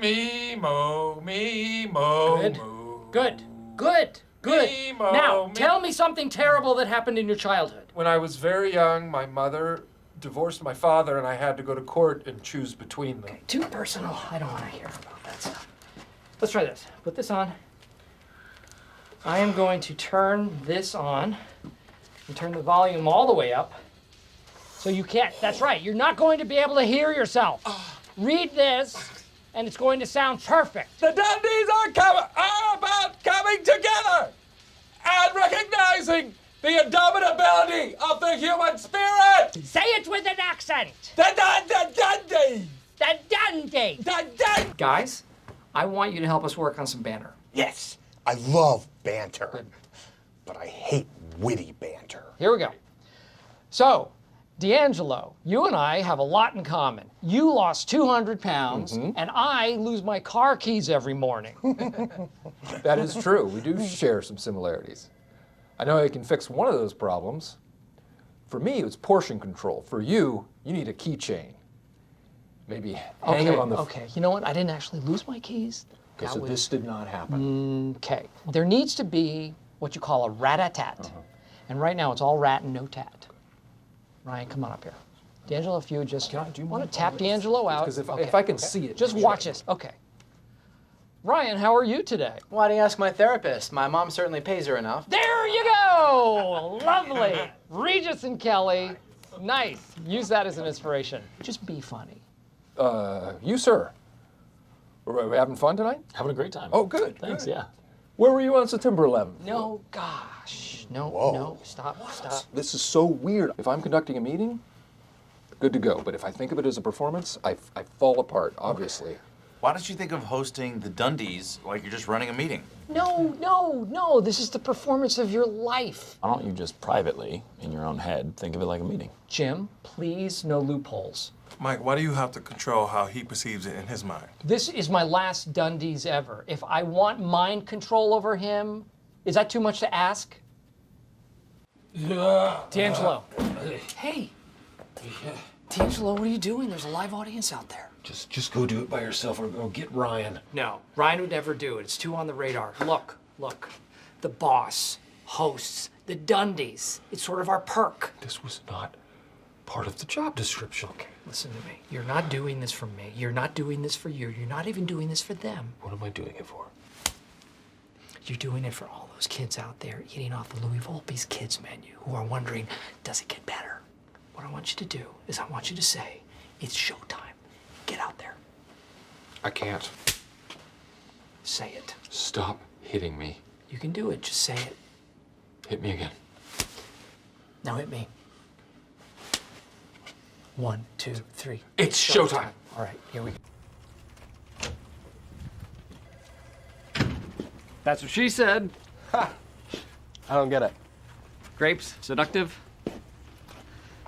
Me, mo, Good. moo. Good. Good. Good. Me, mo, Now, me. tell me something terrible that happened in your childhood. When I was very young, my mother divorced my father, and I had to go to court and choose between them. Okay, too personal. I don't want to hear about that stuff. Let's try this. Put this on. I am going to turn this on and turn the volume all the way up so you can't. That's right. You're not going to be able to hear yourself. Read this, and it's going to sound perfect. The Dundies are about coming together and recognizing the indomitability of the human spirit. Say it with an accent. The Dundee. The Dundee. The Dundee. Guys, I want you to help us work on some banner. Yes, I love banter, but I hate witty banter. Here we go. So, D'Angelo, you and I have a lot in common. You lost 200 pounds, and I lose my car keys every morning. That is true. We do share some similarities. I know I can fix one of those problems. For me, it's portion control. For you, you need a keychain. Maybe hang it on the... Okay, you know what? I didn't actually lose my keys. Okay, so this did not happen. Okay. There needs to be what you call a rat-a-tat. And right now, it's all rat and no tat. Ryan, come on up here. D'Angelo, if you would just want to tap D'Angelo out. Because if I can see it... Just watch this. Okay. Ryan, how are you today? Why do you ask my therapist? My mom certainly pays her enough. There you go! Lovely. Regis and Kelly. Nice. Use that as an inspiration. Just be funny. You, sir. Are we having fun tonight? Having a great time. Oh, good. Thanks, good. yeah. Where were you on September 11th? No, gosh. No, no. Stop. This is so weird. If I'm conducting a meeting, good to go. But if I think of it as a performance, I fall apart, obviously. Why don't you think of hosting the Dundies like you're just running a meeting? No. This is the performance of your life. Why don't you just privately, in your own head, think of it like a meeting? Jim, please, no loopholes. Mike, why do you have to control how he perceives it in his mind? This is my last Dundies ever. If I want mind control over him, is that too much to ask? D'Angelo. Hey. D'Angelo, what are you doing? There's a live audience out there. Just go do it by yourself or go get Ryan. No, Ryan would never do it. It's too on the radar. Look. The boss hosts the Dundies. It's sort of our perk. This was not part of the job description. Okay, listen to me. You're not doing this for me. You're not doing this for you. You're not even doing this for them. What am I doing it for? You're doing it for all those kids out there eating off the Louis Volpe's kids menu who are wondering, does it get better? What I want you to do is I want you to say, it's showtime. Get out there. I can't. Say it. Stop hitting me. You can do it. Just say it. Hit me again. Now hit me. 1, 2, 3. It's showtime. All right, here we go. That's what she said. I don't get it. Grapes, seductive.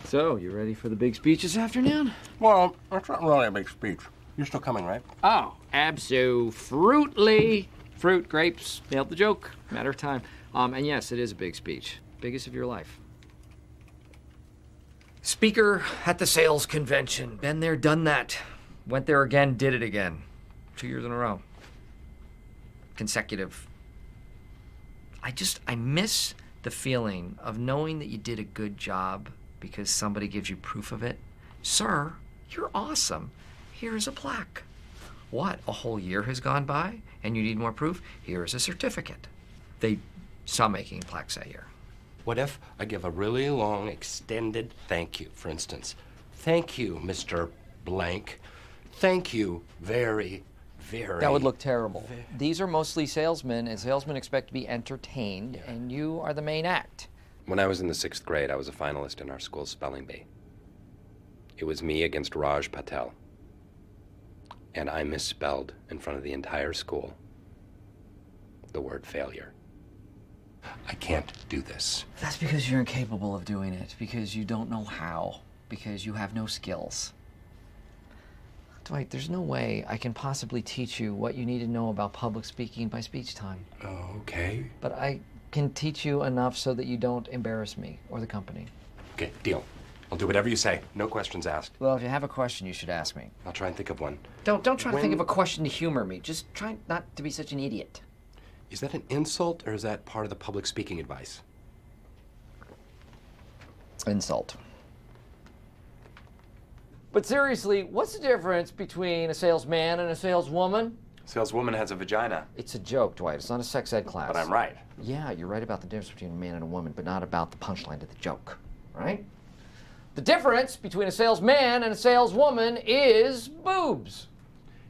So, you ready for the big speech this afternoon? Well, that's not really a big speech. You're still coming, right? Oh, abso-fruitly. Fruit, grapes, nailed the joke. Matter of time. And yes, it is a big speech. Biggest of your life. Speaker at the sales convention. Been there, done that. Went there again, did it again. 2 years in a row. Consecutive. I miss the feeling of knowing that you did a good job because somebody gives you proof of it. Sir, you're awesome. Here's a plaque. What, a whole year has gone by and you need more proof? Here is a certificate. They stop making plaques that year. What if I give a really long, extended thank you, for instance? Thank you, Mr. Blank. Thank you very, very... That would look terrible. These are mostly salesmen, and salesmen expect to be entertained, and you are the main act. When I was in the 6th grade, I was a finalist in our school's spelling bee. It was me against Raj Patel. And I misspelled in front of the entire school the word failure. I can't do this. That's because you're incapable of doing it, because you don't know how, because you have no skills. Dwight, there's no way I can possibly teach you what you need to know about public speaking by speech time. Oh, okay. But I can teach you enough so that you don't embarrass me or the company. Okay, deal. I'll do whatever you say. No questions asked. Well, if you have a question, you should ask me. I'll try and think of one. Don't try to think of a question to humor me. Just try not to be such an idiot. Is that an insult or is that part of the public speaking advice? Insult. But seriously, what's the difference between a salesman and a saleswoman? Saleswoman has a vagina. It's a joke, Dwight. It's not a sex ed class. But I'm right. Yeah, you're right about the difference between a man and a woman, but not about the punchline to the joke, right? The difference between a salesman and a saleswoman is boobs.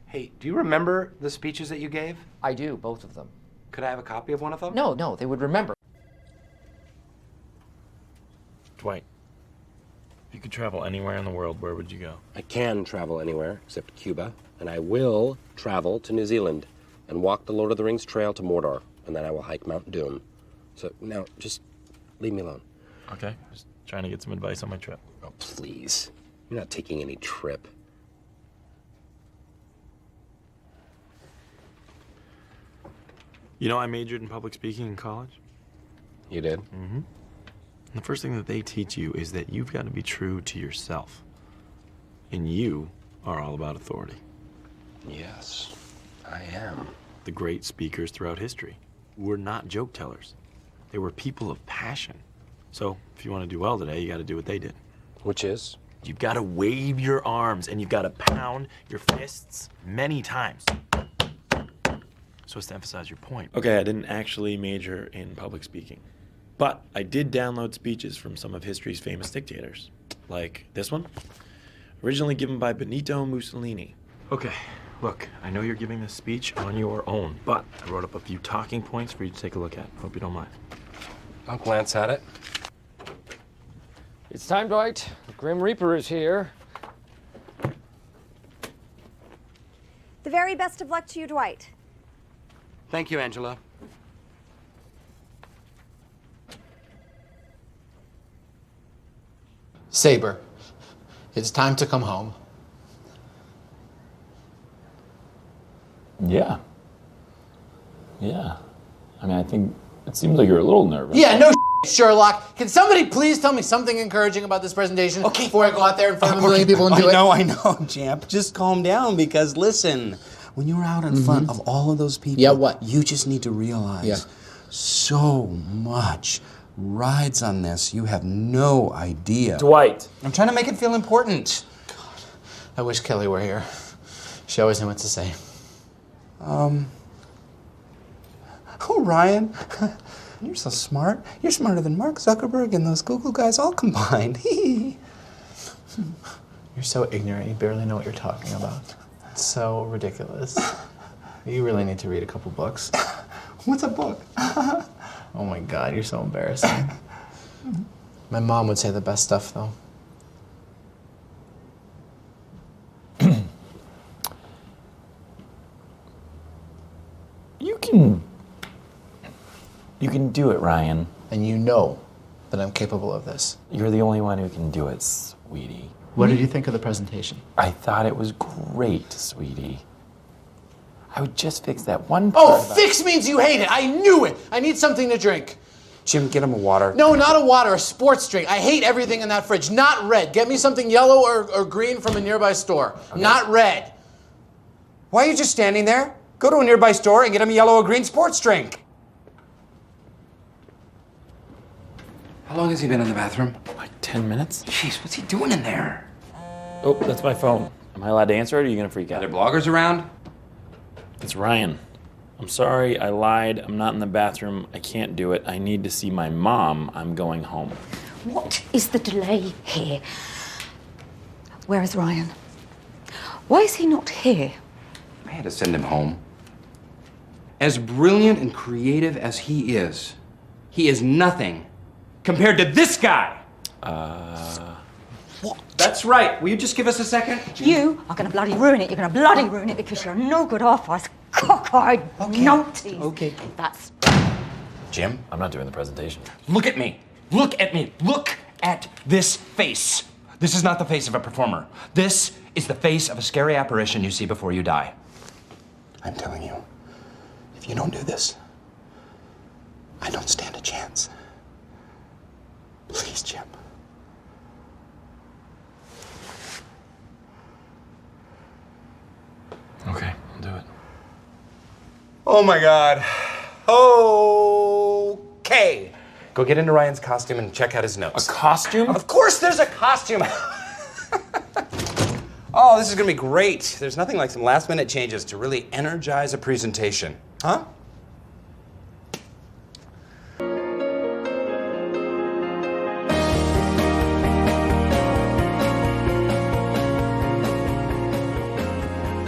Hey, do you remember the speeches that you gave? I do, both of them. Could I have a copy of one of them? No, they would remember. Dwight, if you could travel anywhere in the world, where would you go? I can travel anywhere except Cuba, and I will travel to New Zealand and walk the Lord of the Rings trail to Mordor, and then I will hike Mount Doom. So now, just leave me alone. Okay, just trying to get some advice on my trip. Oh, please. You're not taking any trip. You know, I majored in public speaking in college. You did? Mm-hmm. The first thing that they teach you is that you've got to be true to yourself. And you are all about authority. Yes, I am. The great speakers throughout history were not joke tellers. They were people of passion. So if you want to do well today, you got to do what they did. Which is? You've got to wave your arms and you've got to pound your fists many times. So as to emphasize your point. Okay, I didn't actually major in public speaking, but I did download speeches from some of history's famous dictators, like this one, originally given by Benito Mussolini. Okay, look, I know you're giving this speech on your own, but I wrote up a few talking points for you to take a look at. Hope you don't mind. I'll glance at it. It's time, Dwight. The Grim Reaper is here. The very best of luck to you, Dwight. Thank you, Angela. Saber, it's time to come home. Yeah. I mean, I think it seems like you're a little nervous. Yeah, no Sherlock. Can somebody please tell me something encouraging about this presentation before I go out there in front of a million people and do it? I know, Champ. Just calm down because listen, when you're out in front of all of those people, you just need to realize so much rides on this. You have no idea. Dwight. I'm trying to make it feel important. God, I wish Kelly were here. She always knew what to say. Oh, Ryan. You're so smart. You're smarter than Mark Zuckerberg and those Google guys all combined. You're so ignorant, you barely know what you're talking about. It's so ridiculous. You really need to read a couple books. What's a book? Oh my God, you're so embarrassing. My mom would say the best stuff, though. You can do it, Ryan. And you know that I'm capable of this. You're the only one who can do it, sweetie. What did you think of the presentation? I thought it was great, sweetie. I would just fix that one part. Oh, fix means you hate it. I knew it. I need something to drink. Jim, get him a water. No, not a water, a sports drink. I hate everything in that fridge. Not red. Get me something yellow or green from a nearby store. Okay. Not red. Why are you just standing there? Go to a nearby store and get him a yellow or green sports drink. How long has he been in the bathroom? Like 10 minutes? Jeez, what's he doing in there? Oh, that's my phone. Am I allowed to answer it, or are you gonna freak out? Are there bloggers around? It's Ryan. I'm sorry, I lied. I'm not in the bathroom. I can't do it. I need to see my mom. I'm going home. What is the delay here? Where is Ryan? Why is he not here? I had to send him home. As brilliant and creative as he is nothing compared to this guy. What? That's right. Will you just give us a second? You are going to bloody ruin it. You're going to bloody ruin it because you're no good half-ass, cockeyed numpties. Okay. That's... Jim? I'm not doing the presentation. Look at me. Look at me. Look at this face. This is not the face of a performer. This is the face of a scary apparition you see before you die. I'm telling you, if you don't do this, I don't stand a chance. Please, Jim. Oh my God. Okay. Go get into Ryan's costume and check out his notes. A costume? Of course there's a costume. Oh, this is gonna be great. There's nothing like some last minute changes to really energize a presentation. Huh?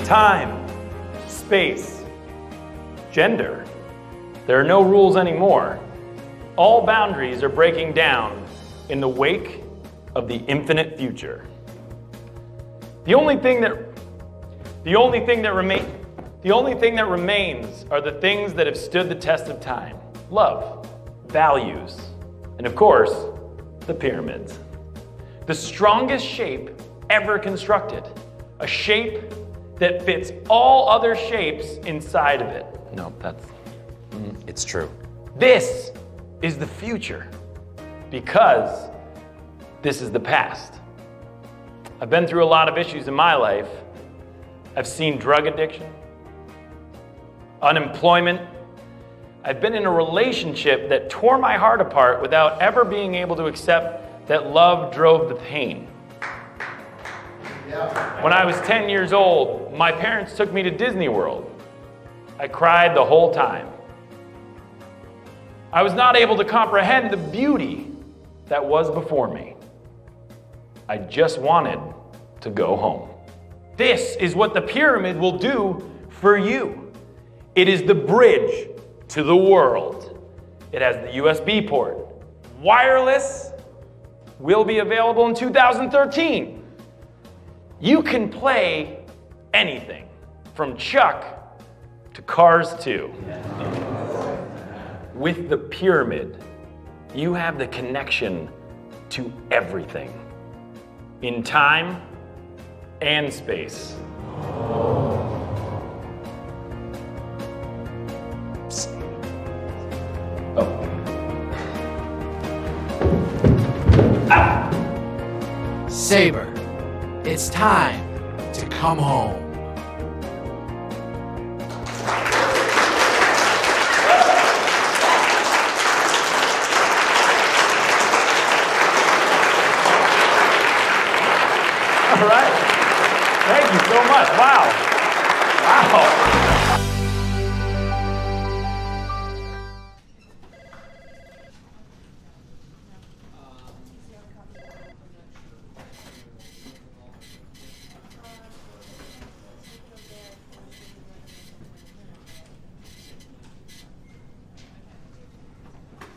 Time, space, gender. There are no rules anymore. All boundaries are breaking down in the wake of the infinite future. The only thing that remains are the things that have stood the test of time. Love, values, and of course, the pyramids. The strongest shape ever constructed. A shape that fits all other shapes inside of it. No, that's... It's true. This is the future because this is the past. I've been through a lot of issues in my life. I've seen drug addiction, unemployment. I've been in a relationship that tore my heart apart without ever being able to accept that love drove the pain. When I was 10 years old, my parents took me to Disney World. I cried the whole time. I was not able to comprehend the beauty that was before me. I just wanted to go home. This is what the pyramid will do for you. It is the bridge to the world. It has the USB port. Wireless will be available in 2013. You can play anything, from Chuck to Cars 2. With the pyramid, you have the connection to everything, in time and space. Saber, it's time to come home. All right. Thank you so much. Wow. Wow.